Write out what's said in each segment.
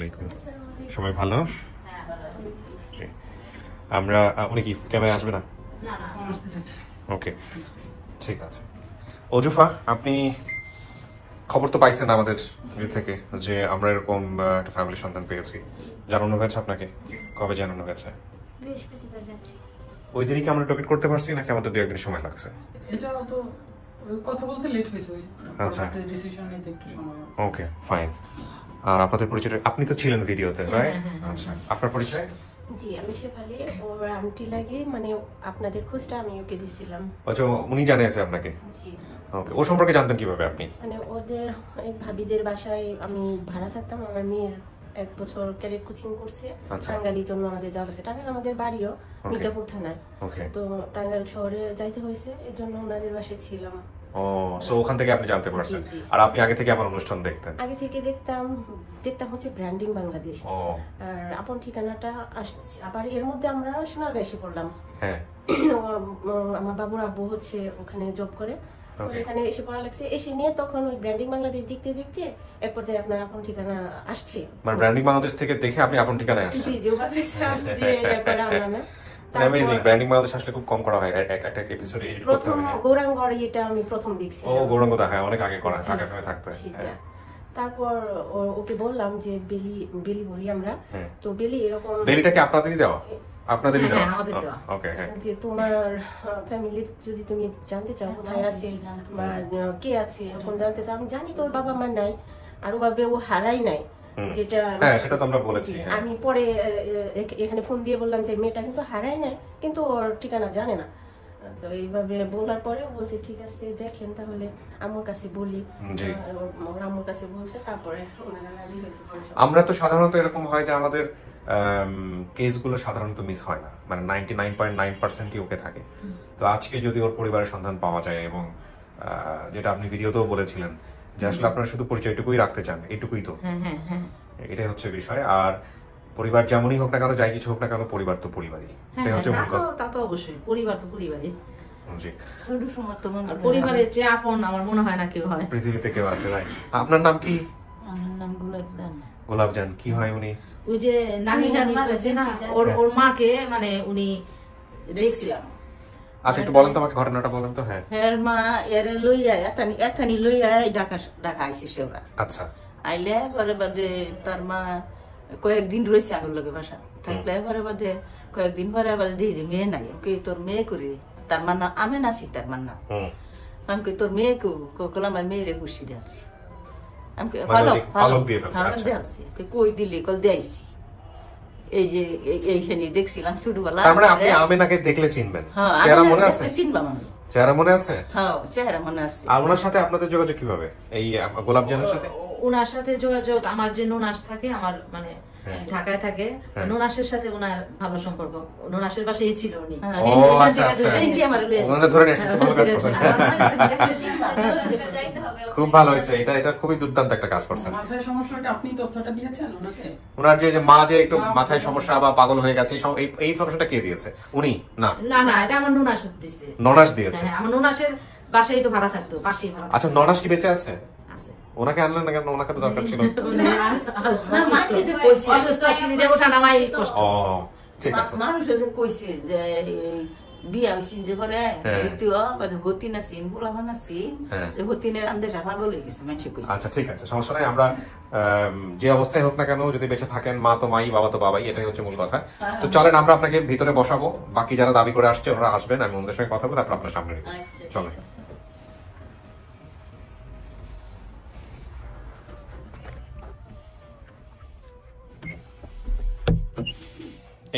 আলাইকুম। সবাই ভালো? আমরা উনি কি ক্যামেরায় আসবে না? ওকে, ঠিক আছে। অজুফা, আপনি খবর তো পাইছেন আমাদের থেকে যে আমরা এরকম একটা ফ্যামিলি সন্তান পেয়েছি। জানানো হয়েছে আপনাকে? কবে জানানো হয়েছে? ওই দিনই কি আমরা টিকিট করতে পারছি নাকি আমাদের 2-1 দিন সময় লাগছে? এটা তো কথা বলতে লেট হয়েছে। আচ্ছা, ডিসিশন নিতে একটু সময়। ওকে, ফাইন। আর আপনাদের পরিচয়? আপনি তো ছিলেন ভিডিওতে, রাইট? আচ্ছা, আপনার পরিচয়? জি, আমি শেফালি। ওর আন্টি লাগে, মানে আপনাদের খোঁজটা আমি ওকে দিছিলাম। আচ্ছা, উনি জানিয়েছে আপনাকে? জি। ওকে, ও সম্পর্কে জানতেন কিভাবে আপনি? মানে ওদের ভাবিদের বাসায় আমি ভাড়া থাকতাম। আমার মেয়ের 1 বছর ক্যাডেট কোচিং করছে। টাঙ্গাইলের জন্য আমাদের যাওয়া হয়েছে। টাঙ্গাইল আমাদের বাড়িও মির্জাপুর থানায়। তো টাঙ্গাইল শহরে যাইতে হয়েছে, এর জন্য ওনাদের বাসায় ছিলাম। ও, সো ওখান থেকে আপনি জানতে পারছেন। আর আপনি আগে থেকে আমার অনুষ্ঠান দেখতেন? আগে থেকে দেখতাম হচ্ছে ব্র্যান্ডিং বাংলাদেশ। আর আপন ঠিকানাটা আবার এর মধ্যে আমরা সোনারগাঁও এসে পড়লাম। হ্যাঁ, আমার বাবুর আব্বু হচ্ছে ওখানে জব করে, ওখানে এসে পড়া লাগছে। এসে নিয়ে তখন ওই ব্র্যান্ডিং বাংলাদেশ দেখতে দেখতে এক পর্যায়ে আপনার আপন ঠিকানা আসছে। মানে ব্র্যান্ডিং বাংলাদেশ থেকে দেখে আপনি আপন ঠিকানায় আসছেন? জি, যেভাবে সার্চ দিয়ে ব্যাপারে আমরা অ্যামেজিং। ব্র্যান্ডিং বাংলাদেশ আসলে খুব কম করা হয়, একটা এপিসোড এডিট করতে হয়। প্রথম গৌরাঙ্গড় এটা আমি প্রথম দেখছি। ও, গৌরাঙ্গ দেখা অনেক আগে করা, আগে সময় থাকতে। তারপর ওকে বললাম যে বেলি বলি আমরা, তো বেলি এরকম। বেলিটা কি আপনাদেরই দেওয়া? আপনাদেরই দেওয়া? ওকে, হ্যাঁ। যে তোমার ফ্যামিলি যদি তুমি জানতে চাও কোথায় আছে বা কে আছে এরকম জানতে চাও, আমি জানি তো ওর বাবা মা নাই, আর ওভাবে ও হারাই নাই, যেটা সেটা তো আমরা বলেছি। আমি পরে এখানে ফোন দিয়ে বললাম যে মেয়েটা কিন্তু হারাই নাই, কিন্তু ওর ঠিকানা জানে না। তো এইভাবে বলার পরে বলছে ঠিক আছে দেখেন তাহলে আমার কাছে বলি। আমার কাছে বলছে, তারপরে ওনারা রাজি হয়েছে। আমরা তো সাধারণত এরকম হয় যে আমাদের কেসগুলো সাধারণত মিস হয় না, মানে 99.9%ই ওকে থাকে। তো আজকে যদি ওর পরিবারের সন্ধান পাওয়া যায়, এবং যেটা আপনি ভিডিওতেও বলেছিলেন যে আসলে আপনারা শুধু পরিচয়টুকুই রাখতে চান, এটুকুই তো, এটাই হচ্ছে বিষয়। আর পরিবার যেমনই হোক না কেন, যাই কিছু হোক না কেন, পরিবার তো পরিবারই, এটাই হচ্ছে মূল কথা। তা তো অবশ্যই, পরিবার তো পরিবারই। জি, পরিবারের যে আপন আমার মনে হয় না কেউ হয় পৃথিবীতে, কেউ আছে। রাইট। আপনার নাম কি? আমার নাম গোলাপজান। গোলাপজান। কি হয় উনি? ওই যে নানি ওর মাকে মানে উনি দেখছিলাম। আচ্ছা, একটু বলেন তো আমাকে, ঘটনাটা বলেন তো। হ্যাঁ, এর মা এরে লইয়া এথানি লইয়া ঢাকা আইছে সেওরা। আচ্ছা। আইলে পরে বাদে তার মা কয়েকদিন রয়েছে আমার লগে বাসা থাকলে, পরে বাদে কয়েকদিন পরে বাদে দেখি যে মেয়ে নাই। ওকে তোর মেয়ে করে, তার মার নাম আমি নাসি, তার মার নাম আমি তোর মেয়ে কল আমার মেয়েরে ঘুষি দিয়েছি। আমি কই দিলি? কল দিয়েছি। এই যে এইখানে দেখছিলাম ছোটবেলা। তার মানে আপনি আমেনাকে দেখলে চিনবেন? চেহারা মনে আছে? চিনবাম আমি। চেহারা মনে আছে? হ্যাঁ, চেহারা মনে আছে। আর ওনার সাথে আপনাদের যোগাযোগ কিভাবে, এই গোলাপজানের সাথে? ওনার সাথে যোগাযোগ, আমার যে নোনাস থাকে, আমার মানে ঢাকায় থাকে, নোনাসের সাথে ওনার ভালো সম্পর্ক। নোনাসের পাশেই ছিল উনি। খুব ভালো হয়েছে, এটা খুবই দুর্দান্ত একটা কাজ করছেন। মাথায় সমস্যাটা আপনি তথ্যটা দিয়েছেন ওনাকে? ওনার যে মা যে একটু মাথায় সমস্যা বা পাগল হয়ে গেছে, এই সমস্যাটা কে দিয়েছে? উনি? না না, এটা আমার নোনাস দিয়েছে। নোনাস দিয়েছে? হ্যাঁ, আমার নোনাসের বাসায় তো ভাড়া থাকতো, পাশেই ভাড়া। আচ্ছা, নোনাস কি বেঁচে আছে? ওনাকে আনলেন না কেন? ওনাকে তো দরকার ছিল। মানুষে যে কইছে যে বিয়া হইছিন যে পরে হতিন আছিন, বুড়াভান আছিন, হতিনের আন্দেশা ভালো লেগেছে মানুষে কইছে। আচ্ছা, ঠিক আছে, সমস্যা নাই। আমরা যে অবস্থায় হোক না কেন, যদি বেঁচে থাকেন, মা তো মাই, বাবা তো বাবাই, এটাই হচ্ছে মূল কথা। তো চলেন আমরা আপনাকে ভিতরে বসাবো, বাকি যারা দাবি করে আসছে ওনারা আসবেন, আমি ওদের সঙ্গে কথা বলবো, তারপর আপনার সামনে রেখে চলেন।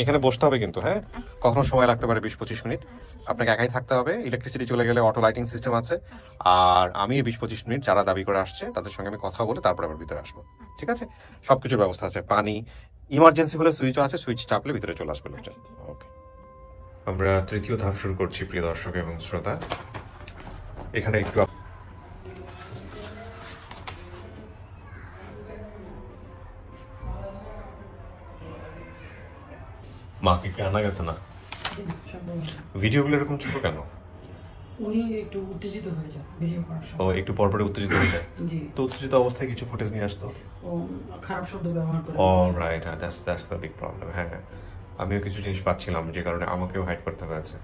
এখানে বসতে হবে কিন্তু, হ্যাঁ, কখনো সময় লাগতে পারে 20-25 মিনিট। আপনাকে একাই থাকতে হবে, ইলেকট্রিসিটি চলে গেলে অটো লাইটিং সিস্টেম আছে। আর আমি 20-25 মিনিট যারা দাবি করে আসছে তাদের সঙ্গে আমি কথা বলে তারপর আবার ভিতরে আসবো, ঠিক আছে? সবকিছুর ব্যবস্থা আছে, পানি, ইমার্জেন্সি হলে সুইচও আছে, সুইচ চাপলে ভিতরে চলে আসবে লোকজন। ওকে, আমরা তৃতীয় ধাপ শুরু করছি প্রিয় দর্শক এবং শ্রোতা। এখানে একটু মাকে কি আনা গেছে না? ভিডিওগুলো এরকম ছোট কেন? উনি একটু উত্তেজিত হয়ে যায় ভিডিও করার ও সময়। একটু পরপরে উত্তেজিত হয়ে যায়। জি, তো উত্তেজিত অবস্থায় কিছু ফুটেজ নিয়ে আসতো। ও খারাপ শব্দ ব্যবহার করে। Right, that's the big problem. হ্যাঁ, আমিও কিছু জিনিস পাচ্ছিলাম যে কারণে আমাকেও হাইড করতে হয়েছে।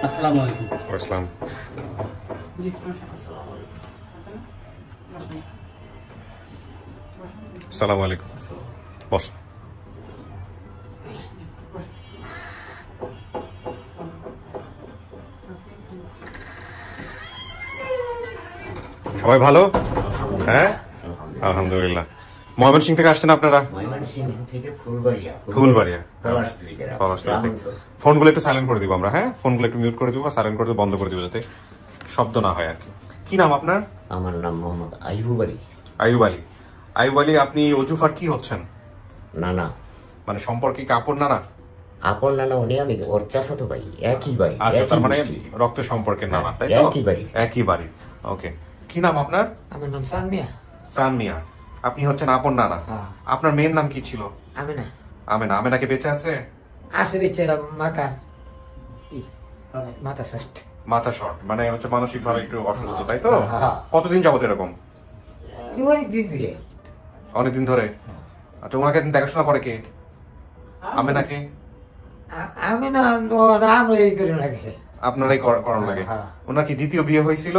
আসসালামু আলাইকুম। আসসালাম। জি, বসুন। আসসালামু আলাইকুম। বস। সবাই ভালো? হ্যাঁ, আলহামদুলিল্লাহ। ময়মনসিং থেকে আসছেন আপনারা? ময়মনসিংহ থেকে ফুলবাড়িয়া। ফুলবাড়িয়া। পলাশতলী গ্রাম। পলাশতলী। গ্রামাঞ্চল। ফোনগুলো একটু সাইলেন্ট করে দিব আমরা, হ্যাঁ? ফোনগুলো একটু মিউট করে দিব, সাইলেন্ট করে দিব, বন্ধ করে দিব যাতে শব্দ না হয় আর কি। কি নাম আপনার? আমার নাম মোহাম্মদ আইয়ুব আলী। আইয়ুব আলী। আইয়ুব আলী, আপনি অজুফার কি হচ্ছেন? নানা। মানে সম্পর্কে কাপড় নানা? আপন নানা উনি, আমি ওর চাচাতো ভাই, একই বাড়ি। আচ্ছা, একই তার মানে গোষ্ঠী। রক্ত সম্পর্কের নানা, তাই তো? একই বাড়ি। একই বাড়ি। ওকে। কি নাম আপনার? আমার নাম সানমিয়া। চান মিয়া। আপনি হচ্ছেন আপন নানা। হ্যাঁ। আপনার মেয়ের নাম কি ছিল? আমেনা। আমেনা। আমেনা কি বেঁচে আছে? আছে বেচারা মাথা মাথা সার্ট। মাথা শর্ট, মানে হচ্ছে মানসিক ভাবে একটু অসুস্থ, তাই তো? হ্যাঁ। কতদিন যাবত এরকম? অনেক দিন ধরে। অনেকদিন ধরে। আচ্ছা, ওনাকে দেখাশোনা করে কে? আমেনাকে? আমেনা নাম এই করে লাগে। আপনারাই করানো লাগে। হ্যাঁ। ওনার কি দ্বিতীয় বিয়ে হয়েছিল?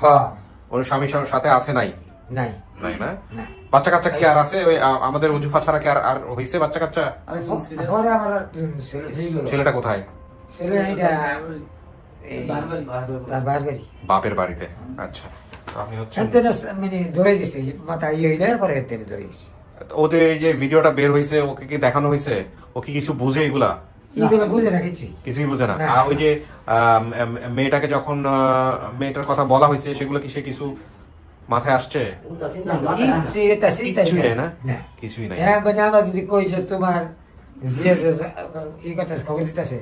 হ্যাঁ। ওর স্বামীর সাথে আছে নাই? নাই। নাই না? না। বাচ্চা কাচ্চা কি আর আছে? ওই আমাদের উজুফা ছাড়া কি আর হয়েছে বাচ্চা কাচ্চা? আমি ফোন স্পিডে পরে আমার ছেলে হয়ে গেল। ছেলেটা কোথায়? ছেলে এটা এই বারবারই। তার বারবারই। বাপের বাড়িতে। আচ্ছা, তো আপনি হচ্ছেন এতে মানে ধরে দিছে মাথা ইয়ে হইলে পরে এতে ধরে দিছে। ওদের এই যে ভিডিওটা বের হয়েছে, ওকে কি দেখানো হয়েছে? ও কি কিছু বুঝে এগুলা? এইগুলো বুঝে না কিছু। কিছুই বুঝে না। না। আর ওই যে মেয়েটাকে যখন মেয়েটার কথা বলা হয়েছে, সেগুলো কি সে কিছু মাথায় আসছে? কিচ্ছু এটা চিন্তা কিছুই নাই। নেই না? না। কিছুই নাই। হ্যাঁ, মানে আমরা যদি কই যে তোমার যে এই কথা খবর দিতেছে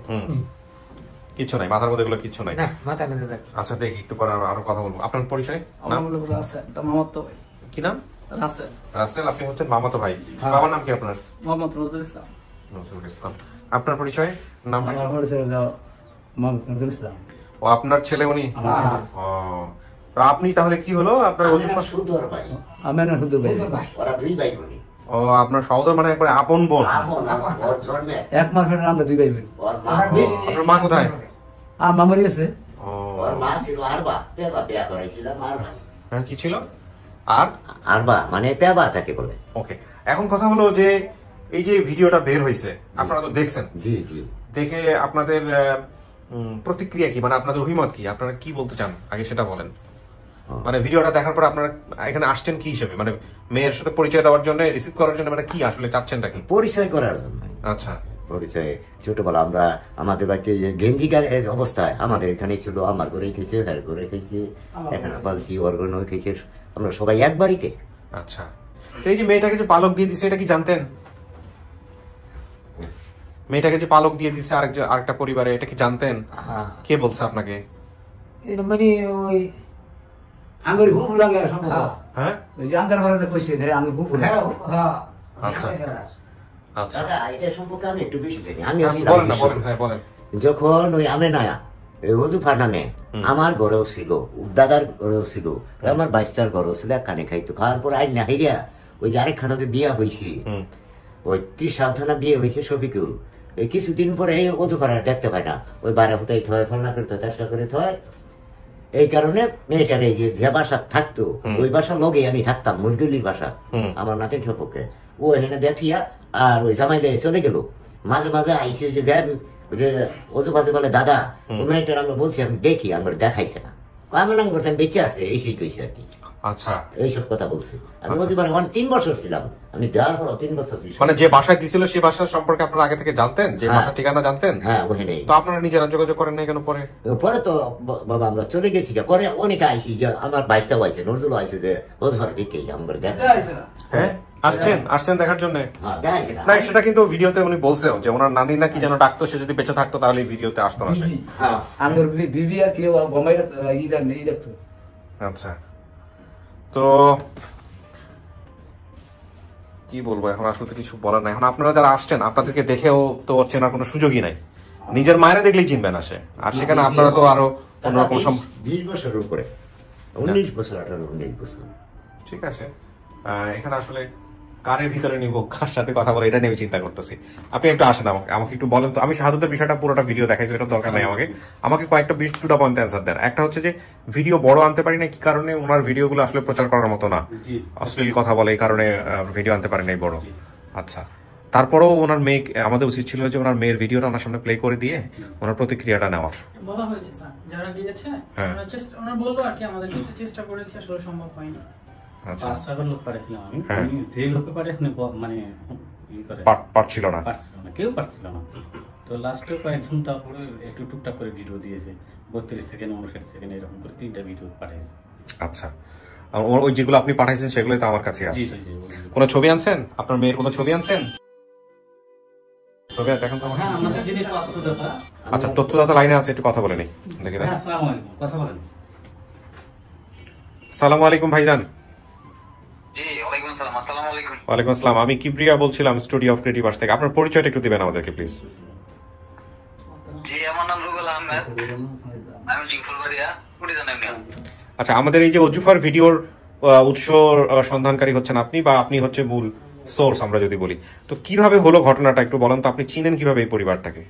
কিছু নাই মাথার মধ্যে, এগুলো কিছু নাই। না, মাথা মেলে থাকে। আচ্ছা, দেখি একটু পরে আরো কথা বলবো। আপনার পরিচয়? আমার নাম? বলে রাসেল, তার মামাতো ভাই কি নাম? রাসেল, রাসেল। আপনি হচ্ছেন মামাতো ভাই। বাবার নাম কি আপনার? মোহাম্মদ নজরুল ইসলাম। নজরুল ইসলাম। আপনার পরিচয়? নাম? আমার পরিচয় হলো মোহাম্মদ নজরুল ইসলাম। ও আপনার ছেলে উনি? ও, তো আপনি তাহলে কি হলো আপনার আমেনা অজুফা? সুদর ভাই। আমেনা হুদু ভাই। ওরা দুই ভাই বোনি। ও, আপনার সহোদর, মানে একবারে আপন বোন। আপন, ওর জন্মে এক মাস পরে আমরা দুই ভাই বোন। ওর মা, আপনার মা কোথায়? মা মরে গেছে। ও, ওর মা ছিল আরবা। পেবা বিয়া করাইছিলাম আর ভাই। হ্যাঁ, কি ছিল? আর আরবা মানে পেবা তাকে বলে। ওকে, এখন কথা হলো যে এই যে ভিডিওটা বের হয়েছে, আপনারা তো দেখছেন, জি জি। দেখে আপনাদের প্রতিক্রিয়া কি, মানে আপনাদের অভিমত কি, আপনারা কি বলতে চান আগে সেটা বলেন। মানে ভিডিওটা দেখার পর আপনারা এখানে আসছেন কি হিসেবে, মানে মেয়ের সাথে পরিচয় দেওয়ার জন্য, রিসিভ করার জন্য, মানে কি আসলে চাচ্ছেনটা কি? পরিচয় করার জন্য। আচ্ছা, পরিচয় ছোটবেলা আমরা আমাদের বাড়িতে গেঞ্জি গায়ের অবস্থায় আমাদের এখানে ছিল, আমার ঘরে খেয়েছে, তার ঘরে খেয়েছে, এখানে পালছি, ওর ঘরে খেয়েছে, আমরা সবাই এক বাড়িতে। আচ্ছা। তো এই যে মেয়েটাকে যে পালক দিয়ে দিচ্ছে, এটা কি জানতেন? মেয়েটাকে যে পালক দিয়ে দিচ্ছে আরেকটা পরিবারে, এটা কি জানতেন? হ্যাঁ, কে বলছে আপনাকে? এটা মানে ওই আঙ্গুর হুপ লাগে সম্ভব। হ্যাঁ, ওই যে আন্দার ভরা যে কইছে ধরে আঙ্গুর হুপ লাগে। হ্যাঁ, আচ্ছা আচ্ছা, দাদা এটা সম্পর্কে আমি একটু বেশি জানি। আমি বলেন না, বলেন, হ্যাঁ বলেন। যখন ওই আমেনায়া হুজুফা নামে আমার ঘরেও ছিল, দাদার ঘরেও ছিল, আমার বাইস্তার ঘরেও ছিল, কানে খাইতো, খাওয়ার পর আইন না হাইরিয়া ওই যে আরেকখানাতে বিয়া হয়েছি, ওই 30 সাল থানা বিয়ে হয়েছে শফিকুল। এই কিছুদিন পরে এই অজুফারা দেখতে পায় না, ওই বারা হুতাই থয়, ফলনা করে থয়, চেষ্টা করে থয়। এই কারণে মেয়েটার এই যে বাসা থাকতো, ওই বাসার লগে আমি থাকতাম, মজদুলির বাসা, আমার নাতির সম্পর্কে। ও এখানে দেখিয়া আর ওই জামাই দিয়ে চলে গেল। মাঝে মাঝে আইসি যে অজুফাতে বলে, দাদা ও মেয়েটার আমরা বলছি, আমি দেখি, আমার দেখাইছে না, আমি নাম করতাম বেঁচে আছে, এই সেই কইছে আর কি। আচ্ছা, এইসব কথা বলছি। আমি অজুফার 3 বছর ছিলাম, আমি দেওয়ার পর 3 বছর ছিলাম। মানে যে বাসায় দিছিল সেই বাসার সম্পর্কে আপনারা আগে থেকে জানতেন, যে হ্যাঁ। বাসার ঠিকানা জানতেন? হ্যাঁ, ওখানে। তো আপনারা নিজেরা যোগাযোগ করেন নাই কেন পরে? পরে তো বাবা আমরা চলে গেছি, পরে অনেকে আইসি, যে আমার বাইশটাও আইসে, নজরুল আইসে, যে অজুফার দিকে আমার দেখা। হ্যাঁ, আসছেন দেখার জন্য? হ্যাঁ, দেখাইছে না। না, সেটা কিন্তু ভিডিওতে উনি বলছেও যে ওনার নানি না কি যেন ডাকতো, সে যদি বেঁচে থাকতো তাহলে এই ভিডিওতে আসতো না সে। হ্যাঁ। আঙ্গুর বিবি আর কেউ গমাই ইরা নেই দেখতো। আচ্ছা, তো কি বলবো এখন, আসলে তো কিছু বলার নাই। এখন আপনারা যারা আসছেন আপনাদেরকে দেখেও তো চেনার কোনো সুযোগই নাই, নিজের মায়েরা দেখলেই চিনবেন আসে, আর সেখানে আপনারা তো আরো অন্যরকম 20 বছরের উপরে, 19 বছর 18-19 বছর। ঠিক আছে, এখানে আসলে কারের ভিতরে নিব, কার সাথে কথা বলে এটা নিয়ে আমি চিন্তা করতেছি। আপনি একটু আসেন, আমাকে একটু বলেন তো। আমি শাহাদাতের বিষয়টা পুরোটা ভিডিও দেখাইছি, এটা দরকার নাই আমাকে কয়েকটা 20-টা পয়েন্ট অ্যান্সার দেন। একটা হচ্ছে যে ভিডিও বড় আনতে পারি না কি কারণে, ওনার ভিডিওগুলো আসলে প্রচার করার মতো না, অশ্লীল কথা বলে, এই কারণে ভিডিও আনতে পারি নাই বড়। আচ্ছা, তারপরেও ওনার মেয়ে, আমাদের উচিত ছিল যে ওনার মেয়ের ভিডিওটা ওনার সামনে প্লে করে দিয়ে ওনার প্রতিক্রিয়াটা নেওয়ার। বলা হয়েছে স্যার, যারা গিয়েছে ওনারা বললো আর কি, আমাদের চেষ্টা করেছি, আসলে সম্ভব হয়নি। আচ্ছা, 5-7 লোক পাঠিয়েছিলাম আমি, যে লোকে পাঠিয়েছিলাম মানে পারছিল না, কেউ পারছিল না। তো লাস্টে কয়েকজন তারপরে একটু টুকটাক করে ভিডিও দিয়েছে, 32 সেকেন্ড 59 সেকেন্ড এরকম করে 3টা ভিডিও পাঠিয়েছে। আচ্ছা, ওই যেগুলো আপনি পাঠাইছেন সেগুলোই তো আমার কাছে আসছে। কোনো ছবি আনছেন আপনার মেয়ের, কোনো ছবি আনছেন? ছবি দেখেন তো। হ্যাঁ, আমাদের যিনি তথ্যদাতা, আচ্ছা, তথ্যদাতা লাইনে আছে, একটু কথা বলে নিই, দেখি। আসসালামু আলাইকুম, কথা বলেন। আসসালামু আলাইকুম ভাইজান। জি, ওয়ালাইকুম আসসালাম। আসসালামু আলাইকুম। ওয়ালাইকুম আসসালাম। আমি কিবরিয়া বলছিলাম, স্টুডিও অফ ক্রিয়েটিভ আর্টস থেকে। আপনার পরিচয়টা একটু দিবেন আমাদেরকে প্লিজ। জি, আমার নাম রুবেল আহমেদ, আমি ফুলবাড়িয়া কুড়িজন এমনি। আচ্ছা, আমাদের এই যে অজুফার ভিডিওর উৎস সন্ধানকারী হচ্ছেন আপনি, বা আপনি হচ্ছে মূল সোর্স আমরা যদি বলি, তো কিভাবে হলো ঘটনাটা একটু বলেন তো। আপনি চিনেন কিভাবে এই পরিবারটাকে?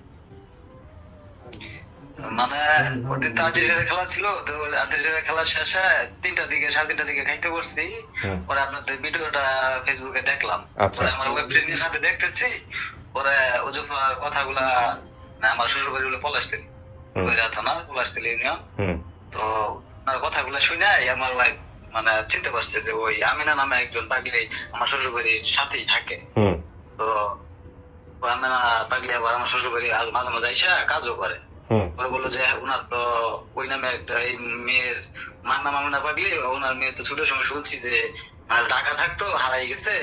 মানে ওদের তো আর্জেন্টিনার খেলা ছিল, তো আর্জেন্টিনার খেলা শেষে 3টার দিকে 3:30 দিকে খাইতে বসছি, পরে আপনাদের ভিডিওটা ফেসবুকে দেখলাম, পরে আমার ওয়েব ফ্রেন্ডের সাথে দেখতেছি, পরে অজুফার কথাগুলা আমার শ্বশুর বাড়ি বলে পলাশতেন, থানার পলাশতেন ইউনিয়ন। তো ওনার কথাগুলা শুনে আমার ওয়াইফ মানে চিনতে পারছে যে ওই আমিনা নামে একজন পাগলি আমার শ্বশুর বাড়ির সাথেই থাকে। তো আমিনা পাগলি আবার আমার শ্বশুর বাড়ি মাঝে মাঝে এসে কাজও করে। ওরা বললো যে ওনার তো ওই নামে একটা এই মেয়ের মার নাম আমিনা পাগলি, ওনার মেয়ে তো ছোট সময় শুনছি যে মানে টাকা থাকতো হারাই গেছে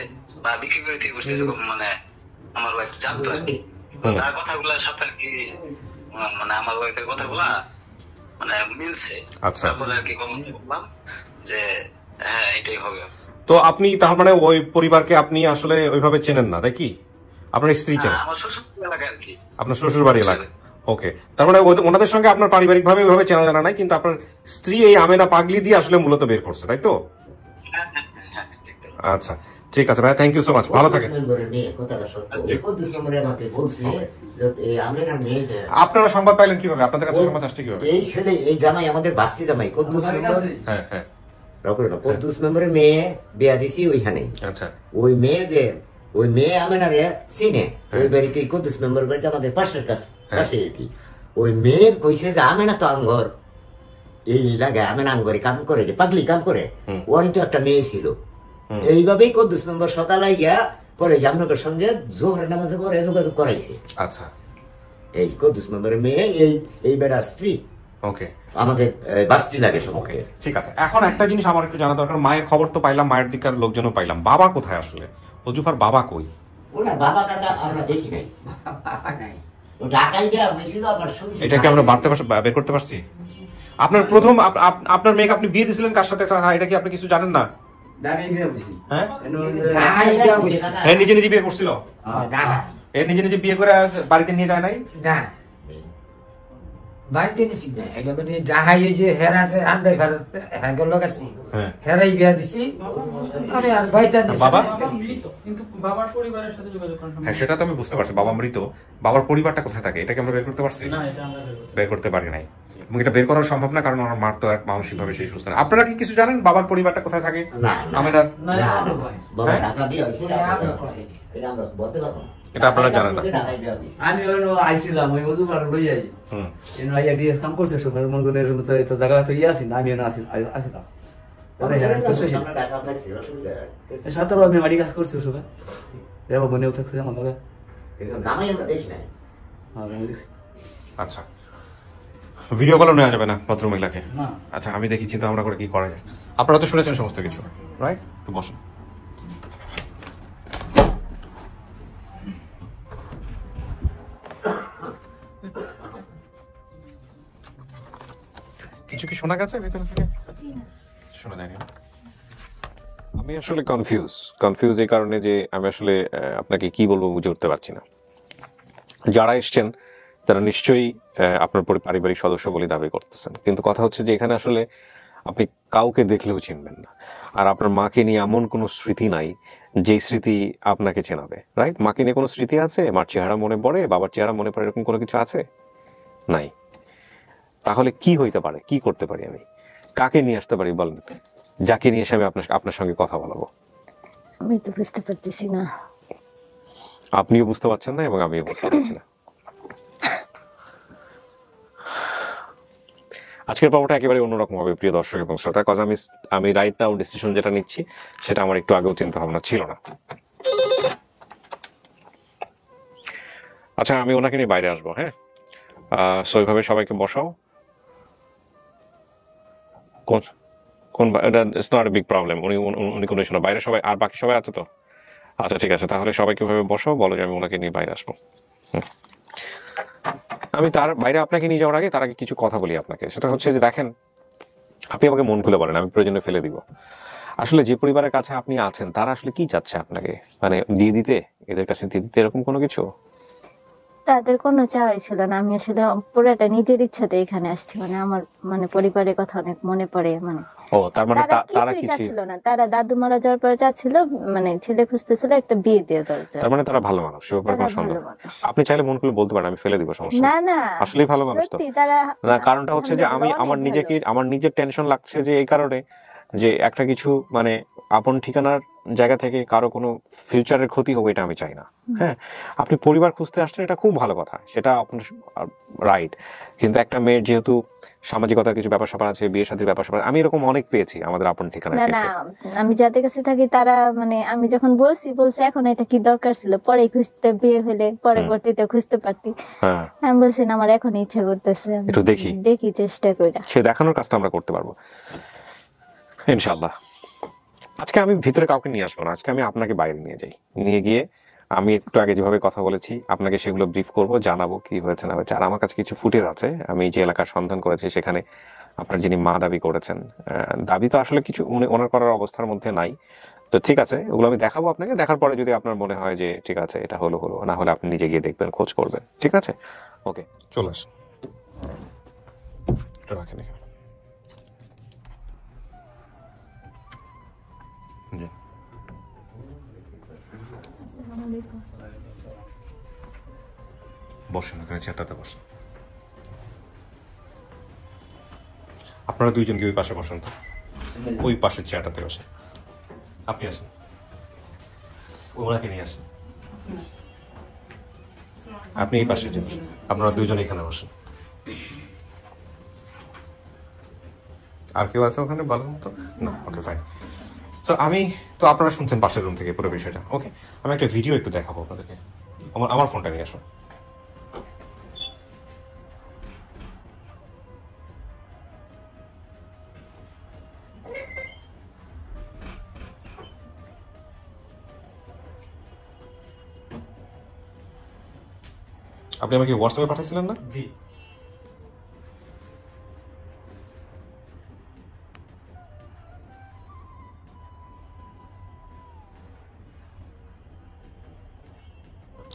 বা বিক্রি করে দিয়ে করছে, এরকম মানে আমার ওয়াইফ জানতো আর কি। তার কথাগুলার সাথে আর কি মানে আমার ওয়াইফের কথাগুলা মানে মিলছে। তারপরে আর কি বললাম যে হ্যাঁ এটাই হবে। তো আপনি তার মানে ওই পরিবারকে আপনি আসলে ওইভাবে চেনেন না, তাই কি? আপনার স্ত্রী চেনেন? আমার শ্বশুর এলাকা আর কি। আপনার শ্বশুর বাড়ি এলাকা, ওকে। তার মানে ওনাদের সঙ্গে আপনার পারিবারিক ভাবে ওইভাবে চেনা জানা নাই, কিন্তু আপনার স্ত্রী এই আমেনা পাগলি দিয়ে আসলে মূলত বের করছে, তাই তো? আচ্ছা, ঠিক আছে ভাই, থ্যাংক ইউ সো মাচ, ভালো থাকেন। আপনারা সংবাদ পাইলেন কিভাবে? আপনাদের কাছে সংবাদ আসছে কিভাবে? এই ছেলে, এই জামাই, আমাদের বাস্তি জামাই কদ্দুস মেম্বার, কদ্দুস মেম্বারের মেয়ে বিয়া দিছি ওইখানে। আচ্ছা, ওই মেয়ে যে ওই মেয়ে আমেনারে চিনে, ওই বাড়িতে কদ্দুস মেম্বার বাড়িতে আমাদের পাশের কাছে পাশে আর কি। ওই মেয়ে কইছে যে আমেনা তো আঙ্গর এই এলাকায়, আমেনা আঙ্গরে কাম করে, যে পাগলি কাম করে, ওরই তো একটা মেয়ে ছিল। এইভাবেই কদ্দুস মেম্বার সকালে গিয়া পরে জামনগরের সঙ্গে জোহরের নামাজে পরে যোগাযোগ করাইছে। আচ্ছা, এই কদ্দুস মেম্বারের মেয়ে এই বেড়ার স্ত্রী। ওকে, আমাদের বাস্তি লাগে সবাই। ঠিক আছে, এখন একটা জিনিস আমার একটু জানা দরকার। মায়ের খবর তো পাইলাম, মায়ের দিককার লোকজনও পাইলাম, বাবা কোথায় আসলে? অজুফার বাবা কই? ওনার বাবা কাকা আমরা দেখি নাই, ও ঢাকায় দেওয়া হয়েছিল, আবার শুনছি। এটা কি আমরা বের করতে পারছি? আপনার প্রথম আপনার মেয়েকে আপনি বিয়ে দিয়েছিলেন কার সাথে? এটা কি আপনি কিছু জানেন না? হ্যাঁ, নিজে নিজে বিয়ে করছিল? নিজে নিজে বিয়ে করে বাড়িতে নিয়ে যায় নাই? বাড়িতে নিছি না, এটা মানে যাহাই যে হেরা আছে আন্দার ঘর হ্যাঙ্গর লোক আছে, হেরাই বিয়া দিছি আমি আর বাইটা দিছি। বাবা কিন্তু বাবার পরিবারের সাথে যোগাযোগ করা সম্ভব। হ্যাঁ, সেটা তো আমি বুঝতে পারছি, বাবা মৃত, বাবার পরিবারটা কোথায় থাকে এটা কি আমরা বের করতে পারছি? না, এটা আমরা বের করতে পারি নাই, এবং এটা বের করা সম্ভব না, কারণ আমার মার তো মানসিক ভাবে সেই সুস্থ না। আপনারা কি কিছু জানেন বাবার পরিবারটা কোথায় থাকে? আমেনার বাবা ঢাকা বিয়ে হয়েছে, এটা আমরা বলতে পারবো না, এটা আপনারা জানেন না। আমি আইছিলাম ওই অজুবার লই যাই, আইয়া ডিএস কাম করছে সবার মন করে তো জায়গা তো ইয়ে আছি না, আমি আসিলাম পরে সাথে আমি বাড়ি কাজ করছি সবাই, এবার মনেও থাকছে আমার লগে। আচ্ছা, ভিডিও কলও নেওয়া যাবে না ভদ্রমহিলাকে? আচ্ছা, আমি দেখি চিন্তা ভাবনা করে কি করা যায়। আপনারা তো শুনেছেন সমস্ত কিছু, রাইট? একটু বসুন। কিছু কি শোনা গেছে ভিতরে থেকে? শোনা যায়নি। আমি আমি আসলে কনফিউজ এই কারণে যে আমি আসলে আপনাকে কি বলবো বুঝে উঠতে পারছি না। যারা এসছেন তারা নিশ্চয়ই আপনার পারিবারিক সদস্য বলে দাবি করতেছেন, কিন্তু কথা হচ্ছে যে এখানে আসলে আপনি কাউকে দেখলেও চিনবেন না। আর আপনার মাকে নিয়ে এমন কোনো স্মৃতি নাই যে স্মৃতি আপনাকে চেনাবে, রাইট? মাকে নিয়ে কোনো স্মৃতি আছে? মার চেহারা মনে পড়ে, বাবার চেহারা মনে পড়ে, এরকম কোনো কিছু আছে? নাই। তাহলে কি হইতে পারে? কি করতে পারি আমি? কাকে নিয়ে আসতে পারি বলেন, যাকে নিয়ে এসে আমি আপনার সঙ্গে কথা বলাবো? আমি তো বুঝতে পারতেছি না। আপনিও বুঝতে পারছেন না এবং আমিও বুঝতে পারছি না। আজকের পর্বটা একেবারে অন্যরকম হবে প্রিয় দর্শক এবং শ্রোতা, কজ আমি রাইট নাও ডিসিশন যেটা নিচ্ছি সেটা আমার একটু আগেও চিন্তা ভাবনা ছিল না। আচ্ছা, আমি ওনাকে নিয়ে বাইরে আসবো। হ্যাঁ, সো এইভাবে সবাইকে বসাও। কোন এটা it's not a big problem. উনি কোনো ইস্যু না। বাইরে সবাই আর বাকি সবাই আছে তো? আচ্ছা ঠিক আছে, তাহলে সবাইকে ভাবে বসাও, বলো যে আমি ওনাকে নিয়ে বাইরে আসবো। আমি তার বাইরে আপনাকে নিয়ে যাওয়ার আগে তার আগে কিছু কথা বলি আপনাকে। সেটা হচ্ছে যে দেখেন, আপনি আমাকে মন খুলে বলেন, আমি প্রয়োজনে ফেলে দিব। আসলে যে পরিবারের কাছে আপনি আছেন তারা আসলে কি চাচ্ছে আপনাকে, মানে দিয়ে দিতে, এদের কাছে দিয়ে দিতে, এরকম কোনো কিছু? তাদের কোনো চাওয়াই ছিল না। আমি আসলে পুরোটা নিজের ইচ্ছাতে এখানে আসছি। মানে আমার মানে পরিবারের কথা অনেক মনে পড়ে। মানে ও তার মানে তারা কিছুই চাচ্ছিল না। তারা দাদু মারা যাওয়ার পরে চাচ্ছিল মানে ছেলে খুঁজতেছিল একটা বিয়ে দিয়ে দেওয়ার জন্য। তার মানে তারা ভালো মানুষ, সে ব্যাপারে কোনো সন্দেহ। আপনি চাইলে মন খুলে বলতে পারেন, আমি ফেলে দিব, সমস্যা না না, আসলেই ভালো মানুষ তো। সত্যি তারা না, কারণটা হচ্ছে যে আমি আমার নিজের টেনশন লাগছে যে এই কারণে যে একটা কিছু মানে আপন ঠিকানার জায়গা থেকে কারো কোনো ফিউচারের ক্ষতি হোক, এটা আমি চাই না। হ্যাঁ, আপনি পরিবার খুঁজতে আসছেন, এটা খুব ভালো কথা, সেটা আপনার রাইট। কিন্তু একটা মেয়ের যেহেতু সামাজিকতার কিছু ব্যাপার স্যাপার আছে, বিয়ে শাদীর ব্যাপার স্যাপার, আমি এরকম অনেক পেয়েছি আমাদের আপন ঠিকানার না কেসে। না, আমি যাদের কাছে থাকি তারা মানে আমি যখন বলছে এখন এটা কি দরকার ছিল, পরে খুঁজতে, বিয়ে হলে পরবর্তীতে খুঁজতে পারতি। আমি বলছি না, আমার এখন ইচ্ছা করতেছে, একটু দেখি চেষ্টা কইরা সে দেখানোর কাজটা আমরা করতে পারবো ইনশাআল্লাহ। আজকে আমি ভিতরে কাউকে নিয়ে আসবো না, আজকে আমি আপনাকে বাইরে নিয়ে গিয়ে আমি একটু আগে যেভাবে কথা বলেছি আপনাকে সেগুলো ব্রিফ করব, জানাবো কি হয়েছে না হয়েছে। আর আমার কাছে কিছু ফুটেজ আছে, আমি যে এলাকার সন্ধান করেছি সেখানে আপনার যিনি মা দাবি করেছেন, দাবি তো আসলে কিছু ওনার করার অবস্থার মধ্যে নাই। তো ঠিক আছে, ওগুলো আমি দেখাবো আপনাকে। দেখার পরে যদি আপনার মনে হয় যে ঠিক আছে এটা হলো, না হলে আপনি নিজে গিয়ে দেখবেন, খোঁজ করবেন। ঠিক আছে, ওকে, চলে আসুন। রাখেন এখানে। বসেন ওখানে, চেয়ারটাতে বসেন। আপনারা দুইজন কি ওই পাশে বসেন তো, ওই পাশের চেয়ারটাতে বসেন। আপনি আসেন, ওনাকে নিয়ে আসেন। আপনি এই পাশে বসেন, আপনারা দুইজন এখানে বসেন। আর কেউ আছে ওখানে বলেন তো? না, ওকে ফাইন। তো আমি তো আপনারা শুনছেন পাশের রুম থেকে পুরো বিষয়টা। ওকে, আমি একটা ভিডিও একটু দেখাবো আপনাদেরকে। আমার ফোনটা নিয়ে আসুন। আপনি আমাকে হোয়াটসঅ্যাপে পাঠিয়েছিলেন না? জি।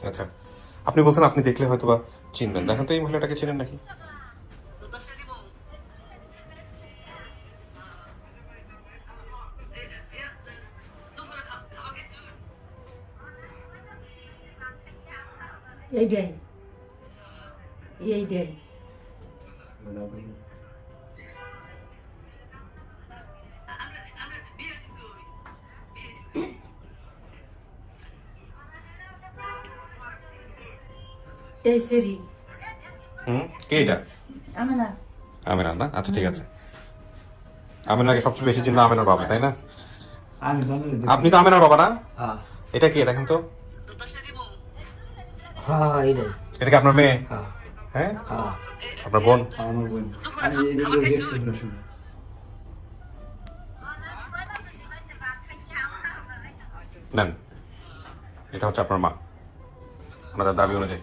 আচ্ছা, আপনি বলছেন আপনি দেখলে হয়তো বা চিনবেন। দেখেন তো এই মহিলাটাকে চিনেন নাকি? এইটাই এই সেরি। কে এটা? আমেনা না? আচ্ছা ঠিক আছে। আমেনাকে সবচেয়ে বেশি চিনলো আমেনার বাবা, তাই না? আপনি তো আমেনার বাবা না? এটা কে দেখেন তো? হ্যাঁ, এটাই। এটা কি আপনার মেয়ে? হ্যাঁ, আপনার বোন? আমার বোন। আমি এগুলো দেখছি শুনে। নেন, এটা হচ্ছে আপনার মা, ওনাদের দাবি অনুযায়ী।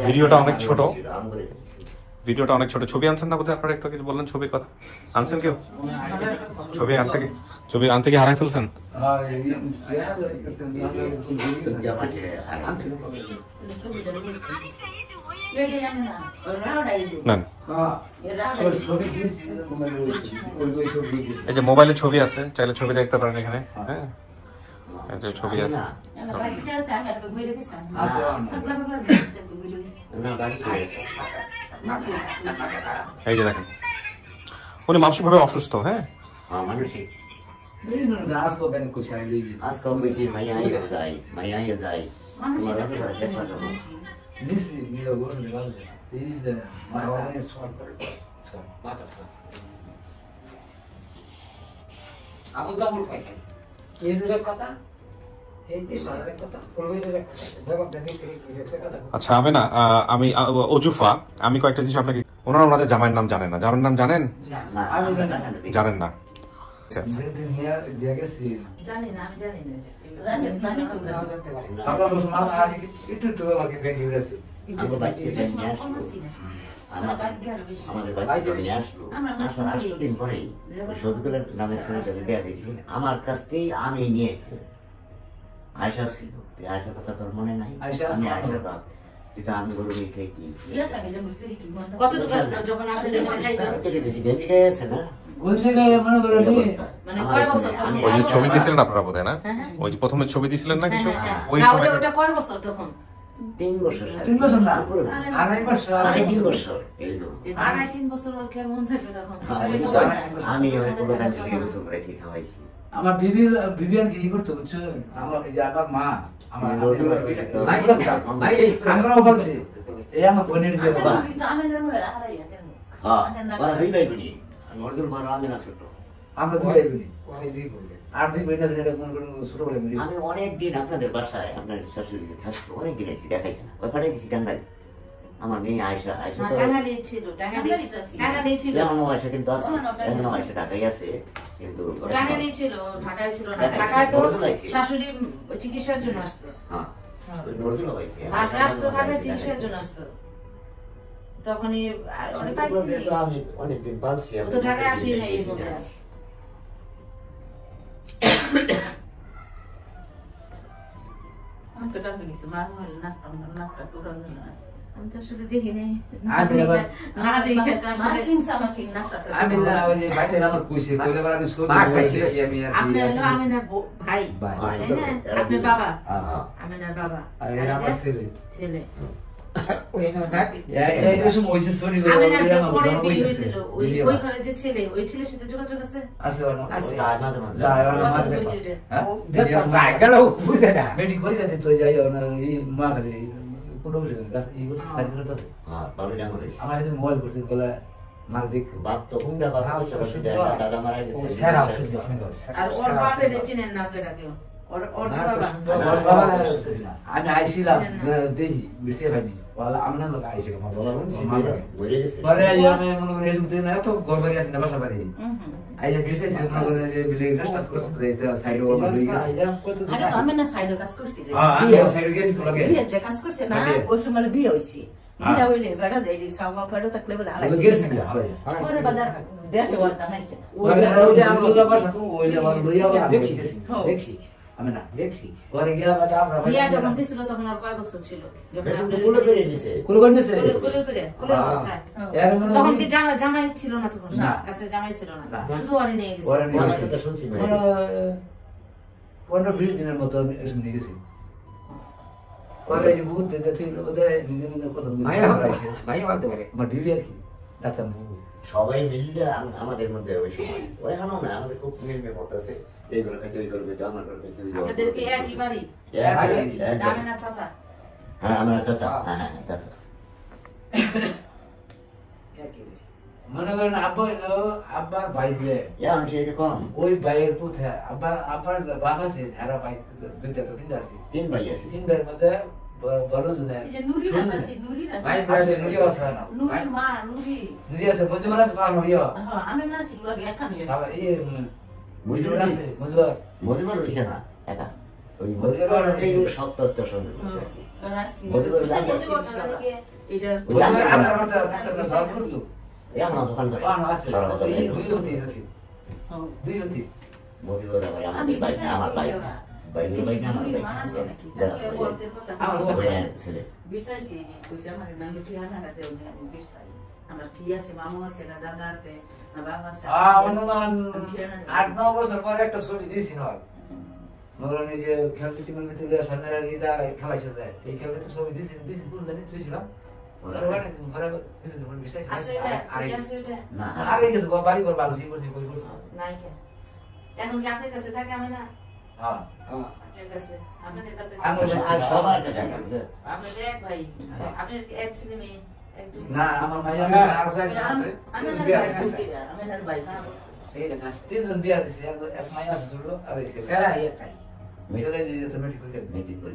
ভিডিওটা অনেক ছোট, ভিডিওটা অনেক ছোট। ছবি আনছেন না বোধহয় আপনারা, একটু কিছু বললেন ছবির কথা আনছেন কেউ? ছবি আনতে কি হারাই ফেলছেন? এই যে মোবাইলে ছবি আছে, চাইলে ছবি দেখতে পারেন এখানে। হ্যাঁ, এই যে ছবি আছে। এই যে দেখেন, উনি মানসিকভাবে অসুস্থ। হ্যাঁ, মানসিক আচ্ছা, আমি অজুফা, আমি কয়েকটা জিনিস আপনাকে, ওনারা ওনাদের জামাইয়ের নাম জানেন না। জামাইয়ের নাম জানেন? জানেন না? আমার কাছ থেকে আমি নিয়েছি। আয়সা ছিল, আয়সার কথা তোর মনে নাই? আমি আয়সার বাপ, কিন্তু আমি বলবো ছবি দিয়েছিলেন আপনারা বোধহয় না? ওই যে প্রথমে ছবি দিয়েছিলেন না কিছু, ওই 3 বছর। আমি খাওয়াইছি। আমার বিবি আর কি করতো বুঝছো, আমার এই যে আমার মা, আমার বলছে এই আমার বোনের যে আমরা দুই বোন, আর দুই বোন আছে, এটা মনে করেন ছোট বলে। আমি অনেকদিন আপনাদের বাসায় আপনার শাশুড়ি থাকতো, অনেকদিন আছি, দেখাইছি না, ওই পাঠাই গেছি টাঙ্গাইল। আমার মেয়ে আয়সা, আয়সা তো এখনো আয়সা কিন্তু আছে, এখনো আয়সা ঢাকায় আছে, কিন্তু ঢাকায় ছিল না। ঢাকায় তো শাশুড়ি চিকিৎসার জন্য আসতো। আসতো ঢাকায় চিকিৎসার জন্য আসতো, তখনই আমি অনেকদিন পালছি। ও তো ঢাকায় আসি না এই মধ্যে। আমি তো আসলে দেখি নাই, ভাই আপনার বাবা, আমিনার বাবা ছেলে। ওই ঘরে যে ছেলে, ওই ছেলের সাথে যোগাযোগ আছে? মোবাইল করছে বলে মার দেখ বাপ তো হুন্ডা বাপ দাদা মারা গেছে। আর ওর বাপের চিনেন না আপনারা কেউ? আমি আইছিলাম দেখি বেশি ভাইনি, আমরা লোক আইছিলাম আমি মনে করি এত ঘর বাড়ি আছি না, বাসা বাড়ি আইয়া বেশি বিয়ে হয়েছি বেড়া যাই সামা ফেরো থাকলে বলে দেখছি আমি না দেখছি ঘরে গিয়ে বিয়া যখন গেছিল তখন আর কয় বছর ছিল? তখন কি জামাই ছিল না? তখন কাছে জামাই ছিল না, শুধু ওরে নিয়ে গেছে। 15-20 দিনের মতো আমি নিয়ে গেছি। ওরে যে বুঝতে যেতে ওদের নিজে নিজে কথা আমার ডিবি আর কি ডাক্তার সবাই মিললে আমাদের মধ্যে ওই সময় ওই হানো না, আমাদের খুব মিলবে মত আছে। এইগুলো খাইতে ওই করবে, আমার ঘর খাইতে ওই আপনাদের কি একই বাড়ি? আমি না চাচা? হ্যাঁ আমার চাচা, হ্যাঁ চাচা। মনে করেন আব্বার ভাই যে কম ওই ভাইয়ের পুত, আব্বার বাপ আছে, এরা ভাই দুইটা তো তিনটা আছে, 3 ভাই আছে। 3 ভাইয়ের মধ্যে বড় জনের নুরি আছে, বুঝতে পারছ? আমি না ছিল লাগে এখানে মজুর আছে মজুর মজুর রয়েছে না একা ওই মজুর এই সব তত্ত্ব শুনে মজুর জানি এটা আধার করতে একটা সব করতো এমন দোকান করে আছে দুই হতি মজুর আবার আমাদের ভাই না আমার ভাই না বাইরে ভাই না আমার ভাই আমার ছেলে বিশ্বাসী কইছে আমার নামে কি আনা রাতে আমি বিশ্বাসী আমার কি আছে মামু আছে না দাদা আছে না বাবা আছে অনুমান 8-9 বছর পরে একটা ছবি দিয়েছি না মগরনি যে খেলতে টিমের ভিতরে সান্নারা গিয়ে খেলাইছে যায় এই খেলতে তো ছবি দিয়েছি কোন জানি তুইছিলাম ওরা মানে বরাবর কিছু মন বিশ্বাস আছে না আরে কিছু বাড়ি ঘর বালছি করছি কই করছি নাই কেন এখন কি আপনার কাছে থাকে আমি না হ্যাঁ আপনার কাছে আপনাদের কাছে আর সবার কাছে আপনি দেখ ভাই আপনি এক ছেলে মেয়ে না আমার ভাই আর সাইড আছে আমি আর ভাই সেই না তিনজন বিয়া দিছে এক মাই আছে ছোট আর এরা একটাই মেয়েরা যে যেতে মেডিকেল করে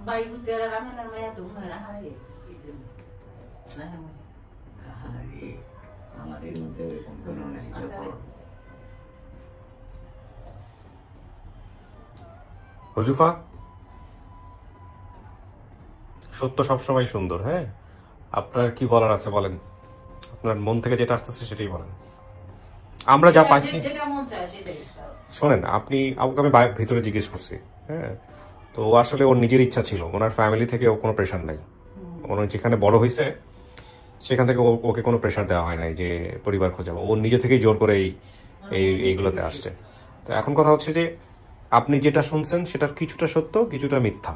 ভাই বুতেরা আমি আর মায়া তো মনে না হয় না আরে আমাদের মধ্যে এরকম কোনো নাই হুজুফা সত্য সবসময় সুন্দর। হ্যাঁ, আপনার কি বলার আছে বলেন, আপনার মন থেকে যেটা আসতেছে সেটাই বলেন। আমরা যা পাইছি শোনেন, আপনি আমাকে আমি ভিতরে জিজ্ঞেস করছি, হ্যাঁ, তো আসলে ওর নিজের ইচ্ছা ছিল, ওনার ফ্যামিলি থেকে ও কোনো প্রেশার নাই, ওর যেখানে বড় হয়েছে সেখান থেকে ওকে কোনো প্রেশার দেওয়া হয় নাই যে পরিবার খোঁজাবো, ও নিজে থেকেই জোর করে এইগুলোতে আসছে। তো এখন কথা হচ্ছে যে আপনি যেটা শুনছেন সেটার কিছুটা সত্য কিছুটা মিথ্যা।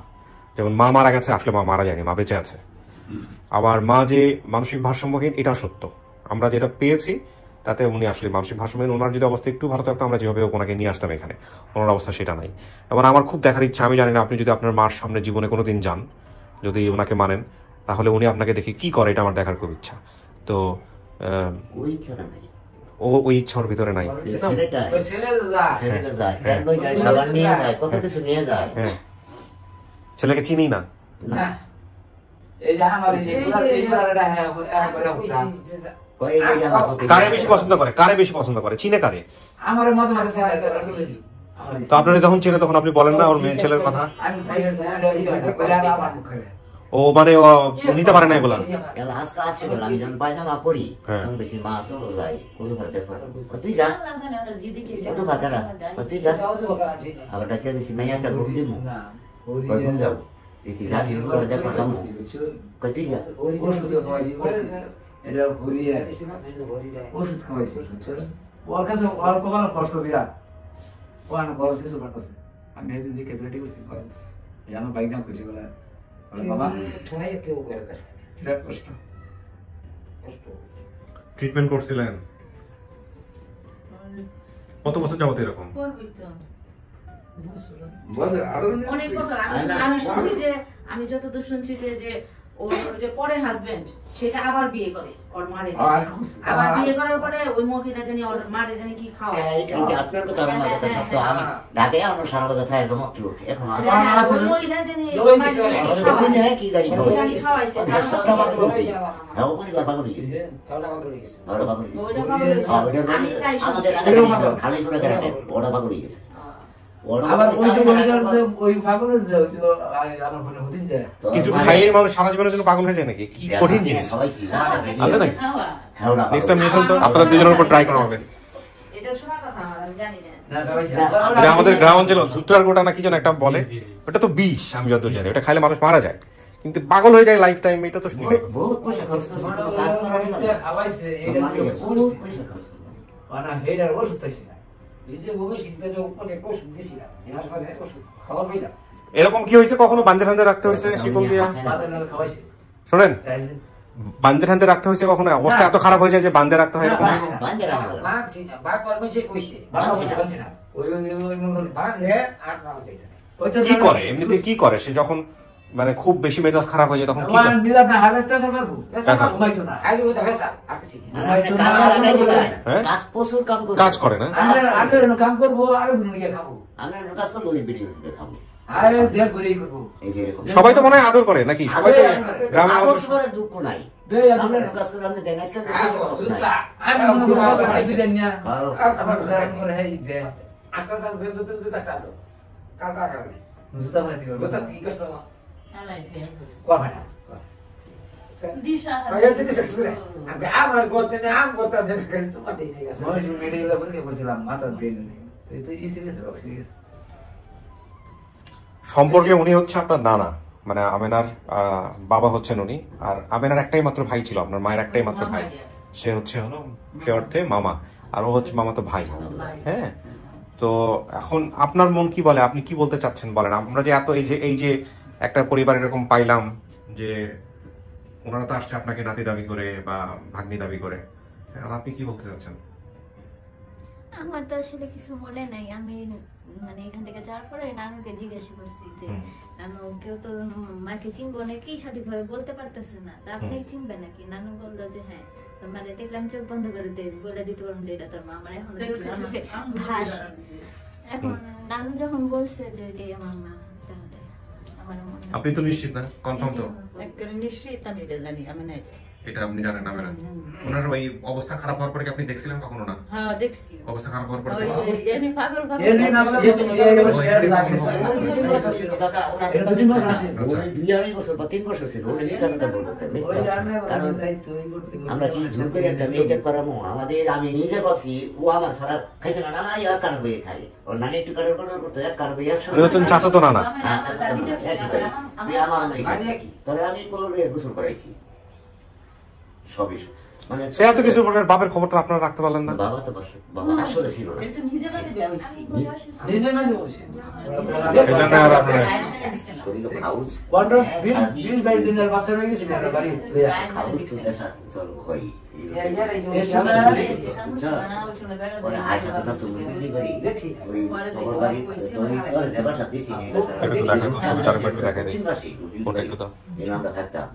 যেমন মা মারা গেছে, আসলে মা মারা যায়নি, মা বেঁচে আছে। আবার মা যে মানসিক ভারসাম্যহীন এটাও সত্য, আমরা যেটা পেয়েছি তাতে উনি আসলে মানসিক ভারসাম্যহীন। ওনার যদি অবস্থা একটু ভালো থাকতো আমরা যেভাবে ওনাকে নিয়ে আসতাম এখানে, ওনার অবস্থা সেটা নাই। এবার আমার খুব দেখার ইচ্ছা, আমি জানি না আপনি যদি আপনার মার সামনে জীবনে কোনোদিন যান, যদি ওনাকে মানেন, তাহলে উনি আপনাকে দেখে কি করে এটা আমার দেখার খুব ইচ্ছা। তো ওই ইচ্ছার ভিতরে নাই। ছেলেকে চিনি না, কারে বেশি পছন্দ করে, কারে বেশি পছন্দ করে, চিনে কারে? তো আপনারা যখন চিনে তখন আপনি বলেন না ওর মেয়ে ছেলের কথা? ও মানে নিতে পারে না এগুলা। আমি যখন পায়জামা পরি বেশি মা চলো যাই তুই যা তুই যা আবার ডাকে দিছি মেয়ে একটা ঘুম দিব ঘুম যাবো দিছি যাবি দেখো যাবো তুই যা ওষুধ খাওয়াইছি ওর কাছে ওর কমানো কষ্ট বিরাট, ও আমার গরম শিশু পাঠাচ্ছে। আমি এদিন দিকে রেডি করছি, আমার বাইক না কইছে বলে বাবা কেউ করে দেয় বিরাট কষ্ট। ট্রিটমেন্ট করছিলেন কত বছর যাবত এরকম? অনেক বছর। আমি শুনছি যে, আমি যতদূর শুনছি যে ওর যে পরে হাজবেন্ড সেটা আবার বিয়ে করে, ওর মারে আবার বিয়ে করার পরে ওই মহিলা জানি ওর মারে জানি কি খাওয়া। আপনার কথা আমার কথা সত্য, আমি ঢাকে আমার সারা কথা থাকে তো মাত্র এখন ওই মহিলা জানি কি জানি খাওয়াইছে, সবটা পাগল হয়েছে, হ্যাঁ পরিবার পাগল হয়ে গেছে, আমাদের খালি করে গ্রামে ওরা পাগল হয়ে গেছে। কিছু খাইলেই মানুষ সারা জীবনের জন্য পাগল হয়ে যায় নাকি? কি কঠিন জিনিস আছে নাকি? নেক্সট টাইম নিয়ে তো আপনাদের দুজনের উপর ট্রাই করা হবে। আমাদের গ্রাম অঞ্চলে ধুতরার গোটা না কি যেন একটা বলে, ওটা তো বিষ, আমি যতদূর জানি ওটা খাইলে মানুষ মারা যায়, কিন্তু পাগল হয়ে যায় লাইফ টাইম, এটা তো শুনি। এরকম কি হয়েছে কখনো বান্ধে ঠান্ডে রাখতে হয়েছে শিকল দিয়া? শোনেন, বান্ধে ঠান্ডে রাখতে হয়েছে কখনো? অবস্থা এত খারাপ হয়ে যায় যে বান্ধে রাখতে হয়? কি করে এমনিতে, কি করে সে যখন মানে খুব বেশি মেজাজ খারাপ হয়ে যায় তখন কি কাজ করে? না কাম করবো আরো খাবো, সবাই তো মনে হয় আদর করে নাকি? সবাই তো গ্রামের দুঃখ নাই, আমরা কাজ করে আপনি দেন আজকে আমি মনে করি বাবা খাইতে দেন না আবার করে হেই দে আজকাল তার বের দুটো জুতা কাটো কালকা কাটে জুতা মাইতে গো জুতা কি কষ্ট আলাই দিয়ে কোয়া ভাটা দিশা আগে দিতে শেষরে আগে আমার করতে না আম করতে না করে তোমার দেই গেছে মই মেডিকেল পরীক্ষা করছিলাম মাথা বেন এই তো ইসে গেছে অক্সিজেন সম্পর্কে উনি হচ্ছে আপনার নানা, মানে আমেনার বাবা হচ্ছেন উনি, আর আমেনার একটাই মাত্র ভাই ছিল, আপনার মায়ের একটাই মাত্র ভাই, সে হচ্ছে হলো সে অর্থে মামা, আর ও হচ্ছে মামাতো ভাই। হ্যাঁ, তো এখন আপনার মন কি বলে, আপনি কি বলতে চাচ্ছেন বলেন? আমরা যে এত এই যে একটা পরিবার এরকম পাইলাম যে ওনারা তো আসছে আপনাকে নাতি দাবি করে বা ভাগ্নি দাবি করে, আপনি কি বলতে চাচ্ছেন? আমার তো আসলে কিছু মনে নাই। আমি মানে এখান থেকে যাওয়ার পরে নানুকে জিজ্ঞাসা করছি যে নানু কেউ তো মাকে চিনবো নাকি সঠিকভাবে বলতে পারতেছে না, তা আপনি চিনবেন নাকি? নানু বললো যে হ্যাঁ। মানে দেখলাম চোখ বন্ধ করে বলে দিতে পারলাম যে এটা তোর মা। আমার এখন চোখে ভাসে। এখন নানু যখন বলছে যে এটাই আমার মা, তাহলে আমার মনে হয়। আপনি তো নিশ্চিত না? কনফার্ম তো? একবারে নিশ্চিত আমি এটা জানি, আমি না এটা আপনি জানেন না? ওনার ওই অবস্থা খারাপ হওয়ার পরে কি আপনি দেখছিলেন কখনো? না, হ্যাঁ দেখছি অবস্থা খারাপ হওয়ার পরে এমনি পাগল পাগল এমনি না বলে এই গেল শেয়ার লাগে এটা তো 3 বছর আছে, 2-2.5 বছর বা 3 বছর ছিল। উনি এটা কথা বলবো কারণ আমরা কি ঝুল করে একটা মেয়েকে করামো আমাদের। আমি নিজে বসি, ও আমার সারা খাইছে না, না এক কান বইয়ে খাই, ওর নানি একটু কাটার করতো এক কান বইয়ে একশো চাচাতো নানা। আমার তবে আমি কোনো গোসল করাইছি সবই, মানে এত কিছু বাবার খবরটা আপনারা রাখতে পারলেন না? বাবা তো বাবা আসলে ছিল না, এটা নিজে বাজে বিয়া হইছি নিজে না বসে শরীর হাউস 20-22 দিনের বাচ্চা হয়ে গেছিল আর বাড়ি হাউস তো দেখা চল কই আমরা থাকতাম।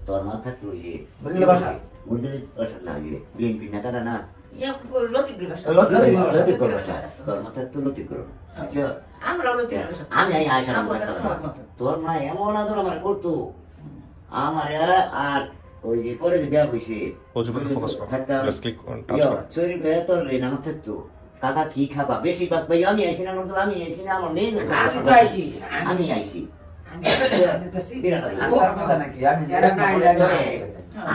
তোর মা থাকতো ওই যে মুরগির বাসা না, বিএনপি নেতারা না, লতিফ বাসা, তোর মা থাকতো লতিফ করো। আমি আয়সা থাকতাম না, তোর মা এমন আদর আমার করতো আমার। আর ওই যে পরে যে বিয়া হয়েছে থাকতাম চুরি পেয়ে তোর রেনা থাকতো, কাকা কি খাবা বেশিরভাগ ভাই আমি আইসি না, আমি আইসি না, আমার মেয়ে আমি আইসি